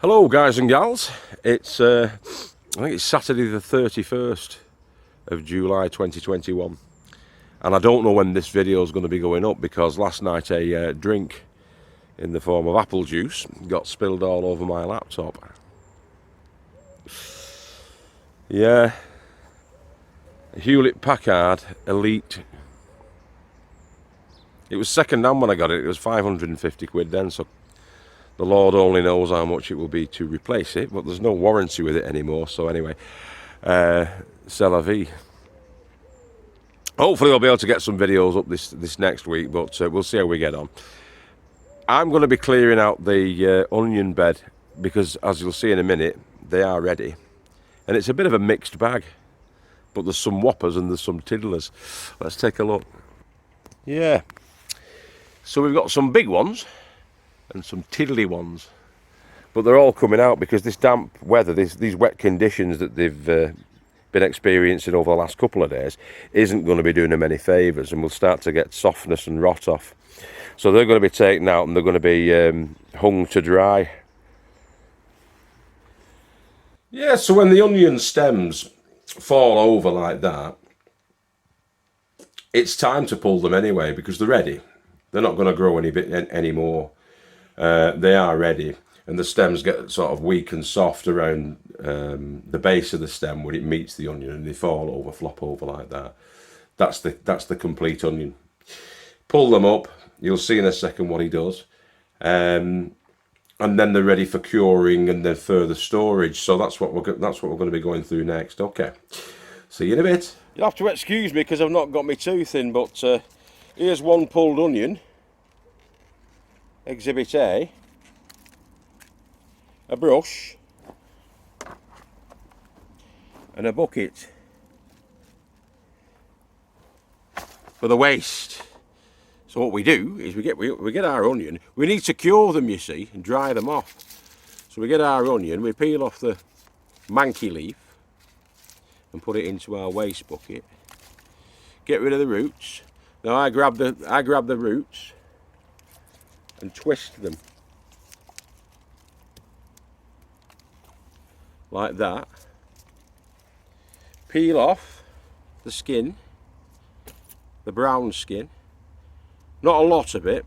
Hello guys and gals, it's I think it's Saturday the 31st of July 2021 and I don't know when this video is going to be going up because last night a drink in the form of apple juice got spilled all over my laptop. Yeah, a Hewlett-Packard Elite. It was second hand when I got it. It was 550 quid then, so the Lord only knows how much it will be to replace it, but there's no warranty with it anymore, so anyway, c'est la vie. Hopefully I'll be able to get some videos up this next week, but we'll see how we get on. I'm going to be clearing out the onion bed, because as you'll see in a minute, they are ready. And it's a bit of a mixed bag, but there's some whoppers and there's some tiddlers. Let's take a look. Yeah, so we've got some big ones, and some tiddly ones, but they're all coming out because this damp weather, these wet conditions that they've been experiencing over the last couple of days isn't going to be doing them any favours, and we'll start to get softness and rot off. So they're going to be taken out and they're going to be hung to dry. Yeah, so when the onion stems fall over like that, it's time to pull them anyway because they're ready. They're not going to grow anymore. They are ready, and the stems get sort of weak and soft around the base of the stem when it meets the onion, and they fall over, flop over like that. That's the complete onion. Pull them up. You'll see in a second what he does, and then they're ready for curing and then further storage. So that's what we're going to be going through next. Okay, see you in a bit. You'll have to excuse me because I've not got my tooth in, but here's one pulled onion. Exhibit A, a brush and a bucket for the waste. So what we do is we get our onion. We need to cure them, you see, and dry them off. So we get our onion, we peel off the manky leaf and put it into our waste bucket. Get rid of the roots. Now I grab the roots and twist them like that. Peel off the skin, the brown skin, not a lot of it,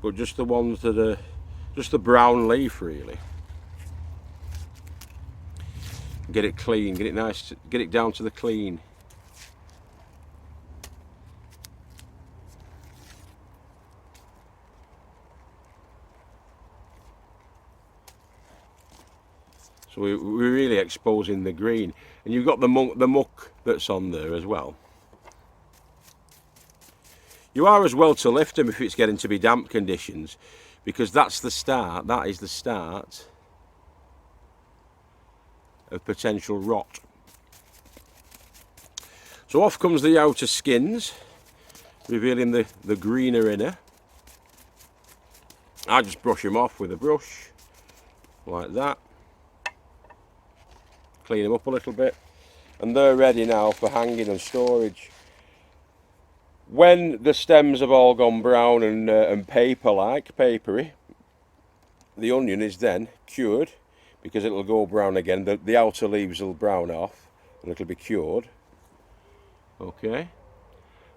but just the ones that are just the brown leaf really. Get it clean, get it nice, get it down to the clean. So we're really exposing the green, and you've got the muck that's on there as well. You are as well to lift them if it's getting to be damp conditions, because that's the start. That is the start of potential rot. So off comes the outer skins, revealing the greener inner. I just brush them off with a brush like that. Clean them up a little bit, and they're ready now for hanging and storage. When the stems have all gone brown and papery, the onion is then cured, because it'll go brown again. The outer leaves will brown off and it'll be cured. Okay,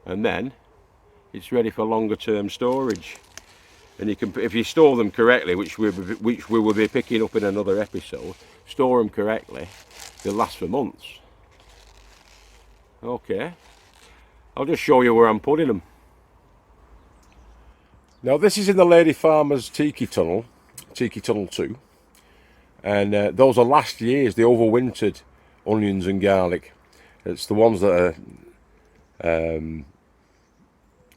and then it's ready for longer term storage. And you can, if you store them correctly, which we will be picking up in another episode, store them correctly, they'll last for months. Okay, I'll just show you where I'm putting them. Now this is in the Lady Farmer's Tiki Tunnel 2, and those are last year's, the overwintered onions and garlic. It's the ones that are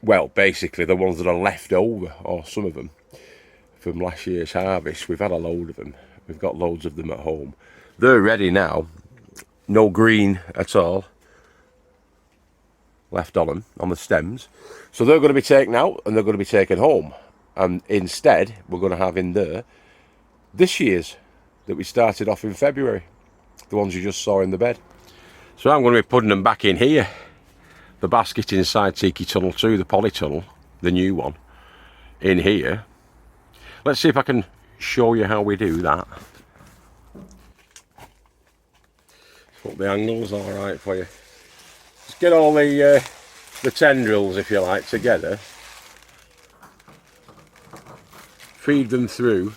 well, basically the ones that are left over, or some of them, from last year's harvest. We've had a load of them. We've got loads of them at home. They're ready now. No green at all left on them, on the stems. So they're going to be taken out and they're going to be taken home. And instead, we're going to have in there this year's that we started off in February. The ones you just saw in the bed. So I'm going to be putting them back in here. The basket inside Tiki Tunnel 2, the polytunnel, the new one, in here. Let's see if I can show you how we do that. Hope the angle's alright for you. Just get all the tendrils, if you like, together. Feed them through.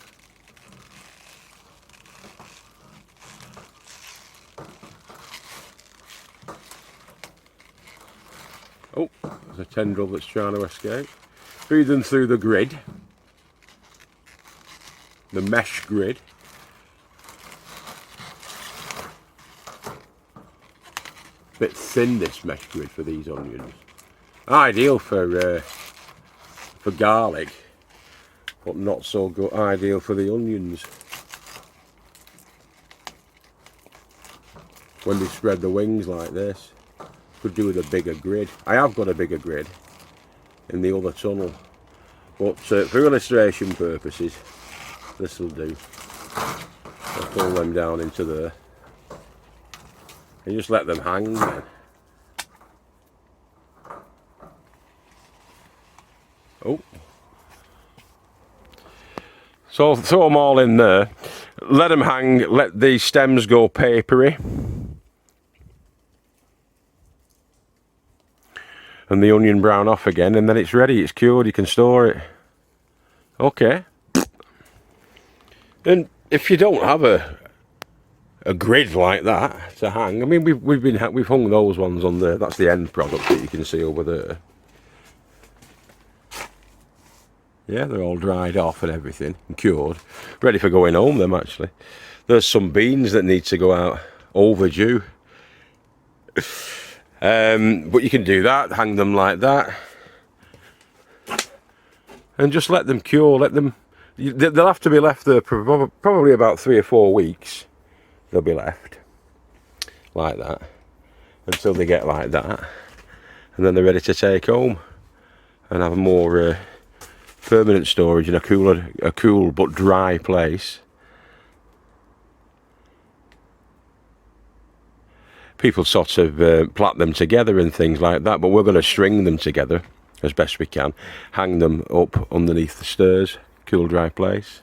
Oh, there's a tendril that's trying to escape. Feed them through the grid. The mesh grid. Bit thin, this mesh grid, for these onions. Ideal for garlic, but not so good. Ideal for the onions. When they spread the wings like this, could do with a bigger grid. I have got a bigger grid in the other tunnel, but for illustration purposes, this will do. I'll pull them down into there. And just let them hang then. Oh. So throw them all in there. Let them hang, let the stems go papery. And the onion brown off again, and then it's ready, it's cured, you can store it. Okay. And if you don't have a grid like that to hang, I mean we've hung those ones on there. That's the end product that you can see over there. Yeah, they're all dried off and everything, and cured, ready for going home. Them actually. There's some beans that need to go out, overdue. But you can do that, hang them like that, and just let them cure. Let them. They'll have to be left there for probably about 3 or 4 weeks. They'll be left like that until they get like that, and then they're ready to take home and have more permanent storage in a cool but dry place. People sort of plait them together and things like that, but we're going to string them together as best we can, hang them up underneath the stairs, cool dry place,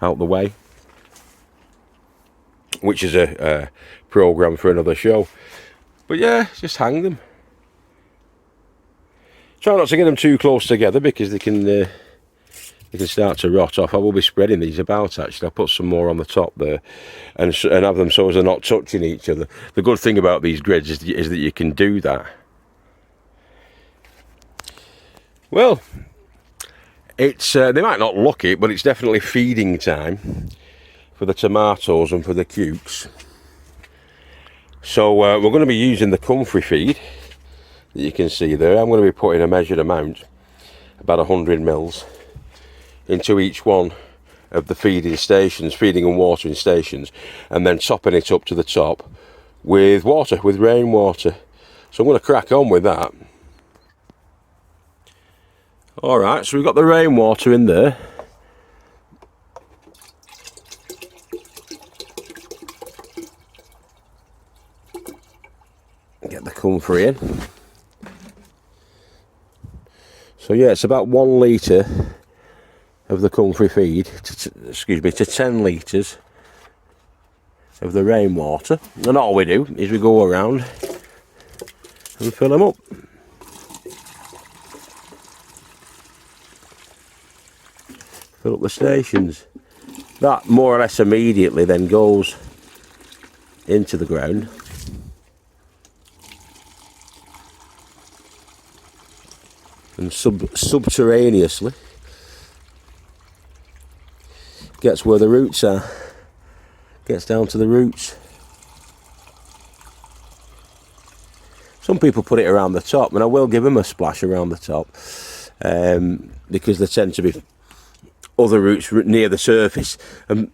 out the way, which is a programme for another show. But yeah, just hang them. Try not to get them too close together because they can start to rot off. I will be spreading these about actually. I'll put some more on the top there and have them so as they're not touching each other. The good thing about these grids is that you can do that. Well, it's they might not look it, but it's definitely feeding time for the tomatoes and for the cukes. So we're going to be using the comfrey feed that you can see there. I'm going to be putting a measured amount, about 100 mils, into each one of the feeding stations, feeding and watering stations, and then topping it up to the top with water, with rainwater. So I'm going to crack on with that. Alright, so we've got the rainwater in there. Get the comfrey in. So yeah, it's about 1 litre of the comfrey feed, to 10 litres of the rainwater. And all we do is we go around and fill them up. Fill up the stations. That more or less immediately then goes into the ground. And subterraneously gets where the roots are, gets down to the roots. Some people put it around the top, and I will give them a splash around the top because there tend to be other roots near the surface. I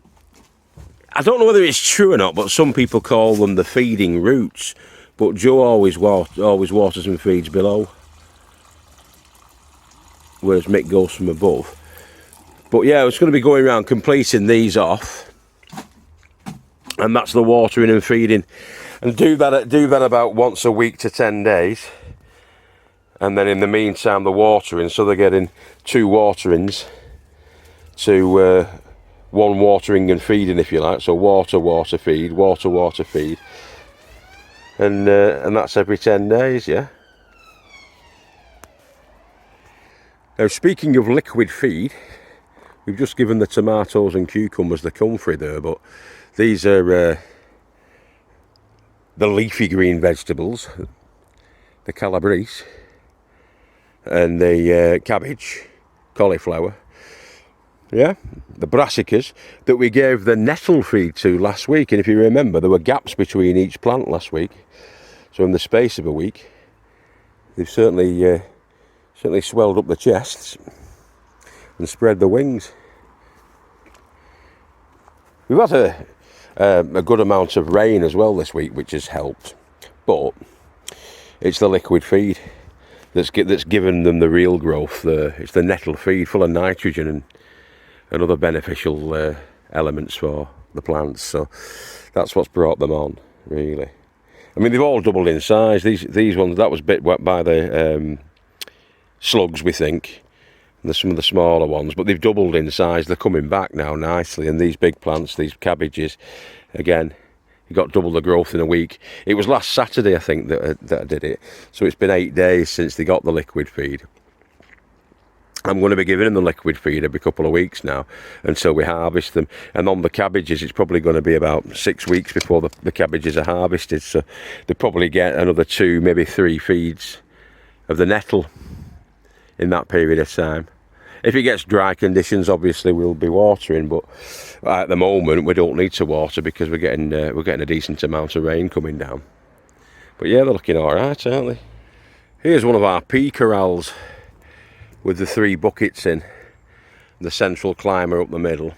don't know whether it's true or not, but some people call them the feeding roots, but Joe always waters and feeds below, whereas Mick goes from above. But yeah, it's going to be going around completing these off, and that's the watering and feeding, and do that about once a week to 10 days, and then in the meantime the watering, so they're getting 2 waterings to 1 watering and feeding, if you like. So water feed, water feed, and that's every 10 days, yeah. Now, speaking of liquid feed, we've just given the tomatoes and cucumbers the comfrey there, but these are the leafy green vegetables, the calabrese, and the cabbage, cauliflower, yeah, the brassicas that we gave the nettle feed to last week. And if you remember, there were gaps between each plant last week, so in the space of a week they've certainly swelled up the chests and spread the wings. We've had a good amount of rain as well this week, which has helped, but it's the liquid feed that's given them the real growth. It's the nettle feed, full of nitrogen and other beneficial elements for the plants. So that's what's brought them on, really. I mean, they've all doubled in size. These ones, that was bit wet by the slugs, we think. And there's some of the smaller ones, but they've doubled in size. They're coming back now nicely. And these big plants, these cabbages, again, you got double the growth in a week. It was last Saturday, I think, that I did it. So it's been 8 days since they got the liquid feed. I'm going to be giving them the liquid feed every couple of weeks now until we harvest them. And on the cabbages, it's probably going to be about 6 weeks before the cabbages are harvested. So they probably get another 2, maybe 3 feeds of the nettle in that period of time. If it gets dry conditions, obviously we'll be watering, but at the moment we don't need to water because we're getting a decent amount of rain coming down. But yeah, they're looking all right, aren't they? Here's one of our pea corrals with the 3 buckets in, the central climber up the middle,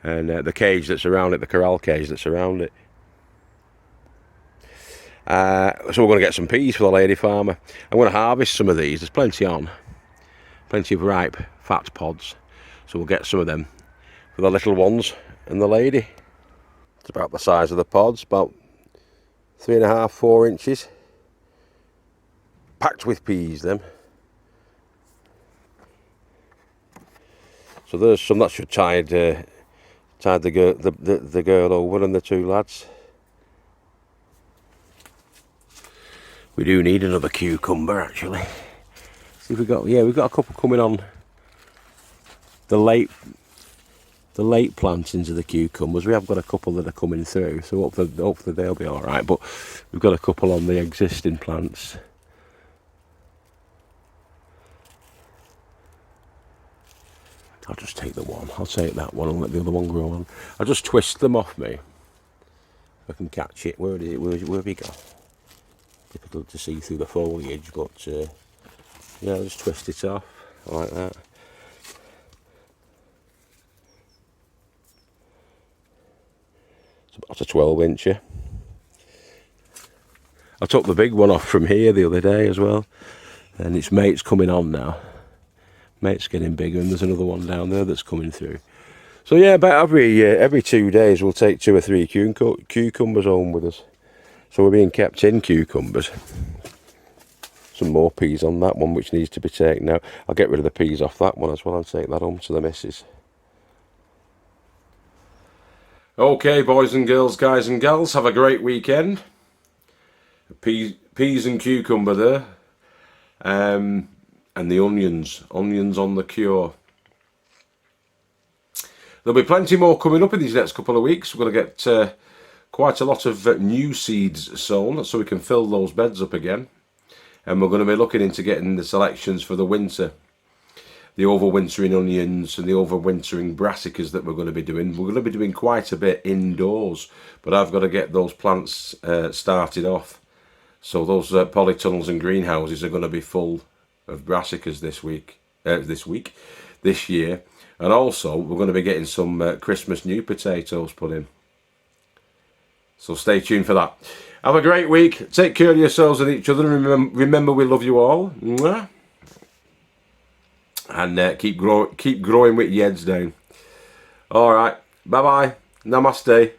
and the cage that's around it, the corral cage that's around it. So we're going to get some peas for the lady farmer. I'm going to harvest some of these. There's plenty on, plenty of ripe fat pods, so we'll get some of them for the little ones and the lady. It's about the size of the pods, about 3.5, 4 inches, packed with peas then. So there's some that should tide the girl over and the 2 lads. We do need another cucumber, actually. See if we've got a couple coming on the late plantings of the cucumbers. We have got a couple that are coming through, so hopefully they'll be all right. But we've got a couple on the existing plants. I'll just take the one. I'll take that one and let the other one grow on. I'll just twist them off me. If I can catch it. Where have you gone? Difficult to see through the foliage, but yeah, I'll just twist it off like that. It's about a 12-incher. I took the big one off from here the other day as well, and its mate's coming on now. Mate's getting bigger, and there's another one down there that's coming through. So yeah, about every 2 days we'll take 2 or 3 cucumbers home with us. So we're being kept in cucumbers. Some more peas on that one which needs to be taken out. I'll get rid of the peas off that one as well and take that home to the missus. Okay, boys and girls, guys and gals, have a great weekend. Peas and cucumber there. And the onions on the cure. There'll be plenty more coming up in these next couple of weeks. We're going to get quite a lot of new seeds sown so we can fill those beds up again. And we're going to be looking into getting the selections for the winter. The overwintering onions and the overwintering brassicas that we're going to be doing. We're going to be doing quite a bit indoors, but I've got to get those plants started off. So those polytunnels and greenhouses are going to be full of brassicas this year. And also we're going to be getting some Christmas new potatoes put in. So stay tuned for that. Have a great week. Take care of yourselves and each other. And remember we love you all. And keep growing with your heads down. All right. Bye bye. Namaste.